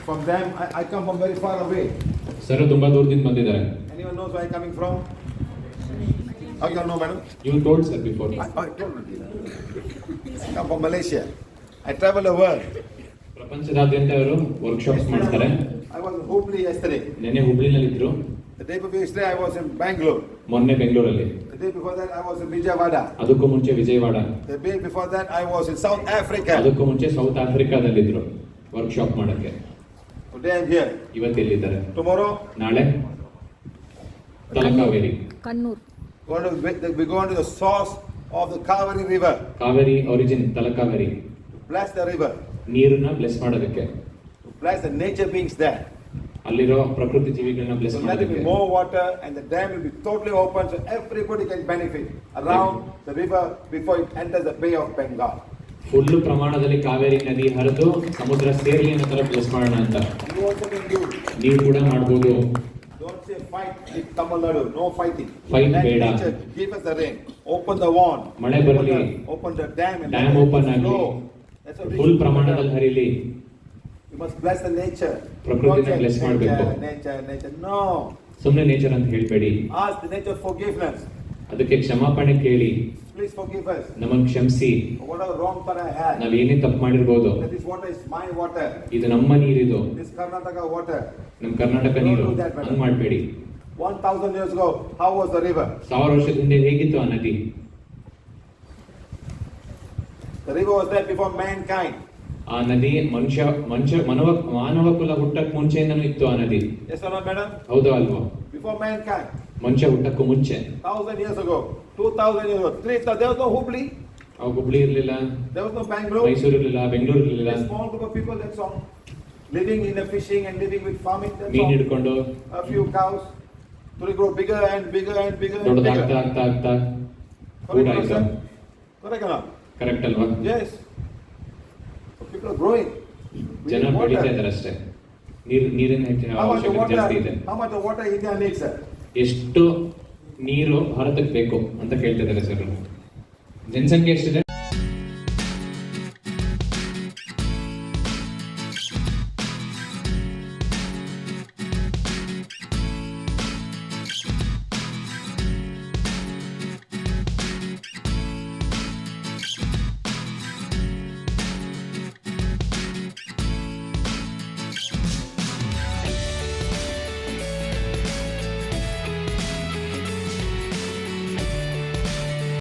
from them. I come from very far away. Sir ತುಂಬಾ ದೂರದಿಂದ ಬಂದಿದ್ದಾರೆ. Anyone knows where I coming from? How you know, madam? You told sir before. I told you. I come from Malaysia. I travel the world. ಪ್ರಪಂಚದಾದ್ಯಂತ ಅವರು workshops ಮಾಡ್ತಾರೆ. I was in Hubli yesterday. ನೆನ್ನೆ ಹುಬ್ಳಿನಲ್ಲಿ ಇದ್ರು. The day before yesterday I was in Bangalore. ಮೊನ್ನೆ ಬೆಂಗಳೂರಲ್ಲಿ. The day before that I was in Vijayawada. ಅದಕ್ಕೂ ಮುಂಚೆ Vijayawada. The day before that I was in South Africa. ಅದಕ್ಕೂ ಮುಂಚೆ south ಆಫ್ರಿಕಾದಲ್ಲಿ ಇದ್ರು ವರ್ಕ್ಶಾಪ್ ಮಾಡಕ್ಕೆ. Today I'm here. ಇವತ್ತು ಎಲ್ಲಿದ್ದಾರೆ? Tomorrow? ನಾಳೆ Talakaveri. Kannur. We go into the source of the Kaveri river. Kaveri origin Talakaveri. Bless the river. ನೀರನ್ನ ಬ್ಲೆಸ್ ಮಾಡೋದಕ್ಕೆ. Bless the nature beings there. ಅಲ್ಲಿರೋ ಪ್ರಕೃತಿ ಜೀವಿಗಳನ್ನ bless So let it be ಮಾಡೋದಕ್ಕೆ. more water and the dam will be totally open so everybody can benefit around the river before it enters the Bay of Bengal. Full ಪ್ರಮಾಣದಲ್ಲಿ ಕಾವೇರಿ ನದಿ ಹರಿದು ಸಮುದ್ರ ಸೇರ್ಲಿ ಅನ್ನೋ ತರ ಬ್ಲೆಸ್ ಮಾಡೋಣ ಅಂತ. You also can do. ನೀವು ಕೂಡ ಮಾಡ್ಬೋದು. Don't say fight with Tamil Nadu. No fighting. Fight Let ಬೇಡ. nature give us the rain. Open the wand. ಮಳೆ ಬರಲಿ. Open the dam and dam open ಆಗಲಿ. That's what we full should do. ಪ್ರಮಾಣದಲ್ಲಿ ಹರಿಲಿ. You must bless the nature. ಪ್ರಕೃತಿನ Don't say bless ಮಾಡ್ಬೇಕು. nature. No. ಸುಮ್ಮನೆ nature ಅಂತ ಹೇಳ್ಬೇಡಿ. Ask the nature forgiveness. ಅದಕ್ಕೆ ಕ್ಷಮಾಪಣೆ ಕೇಳಿ. Please forgive us. ನಮ್ಮನ್ನು ಕ್ಷಮಿಸಿ. Whatever wrong thought I had. ನಾವ್ ಏನೇ ತಪ್ಪು ಮಾಡಿರ್ಬೋದು. This water is my water. ಇದು ನಮ್ಮ ನೀರಿದು. This Karnataka water. ನಮ್ಮ ಕರ್ನಾಟಕ ನೀರು. ಹಂಗ್ ಮಾಡ್ಬೇಡಿ. 1000 years ago, how was the river? 1000 ವರ್ಷದ ಹಿಂದೆ ಹೇಗಿತ್ತು ಆ ನದಿ? The river was there before mankind. ಆ ನದಿ ಮಾನವ ಕುಲ ಹುಟ್ಟಕ್ ಮುಂಚೆಯಿಂದನೂ ಇತ್ತು ಆ ನದಿ. Yes or no, madam? ಹೌದಾ ಅಲ್ವಾ? Before mankind. ಮನುಷ್ಯ ಹುಟ್ಟಕ್ಕೂ ಮುಂಚೆ. 1000 years ago, 2000 years ago, 3000. There was no Hubli. ಅವಾಗ ಹುಬ್ಳಿ ಇರ್ಲಿಲ್ಲ. There was no Bangalore. Mysuru ಇರ್ಲಿಲ್ಲ, ಬೆಂಗಳೂರು ಇರ್ಲಿಲ್ಲ. A small group of people, that's all. Living in the fishing and living with farming. That's mean all. ಹಿಡ್ಕೊಂಡು. A few cows. So they grow bigger and bigger and bigger and ದೊಡ್ಡದಾಗ್ತಾ bigger. ಆಗ್ತಾ Correct, ಆಯ್ತು. sir? Correct or not? Correct ಅಲ್ವಾ? Yes. So people are growing. We ಜನ need water. ಬೆಳೀತಾ ಇದ್ದಾರೆ ಅಷ್ಟೇ. ನೀರಿನ ಹೆಚ್ಚಿನ How much of ಅವಶ್ಯಕತೆ ಜಾಸ್ತಿ ಇದೆ. water? How much of water India needs, sir? ಎಷ್ಟು ನೀರು ಭಾರತಕ್ಕೆ ಬೇಕು ಅಂತ ಕೇಳ್ತಿದ್ದಾರೆ ಸರ್. ಜನಸಂಖ್ಯೆ ಎಷ್ಟಿದೆ?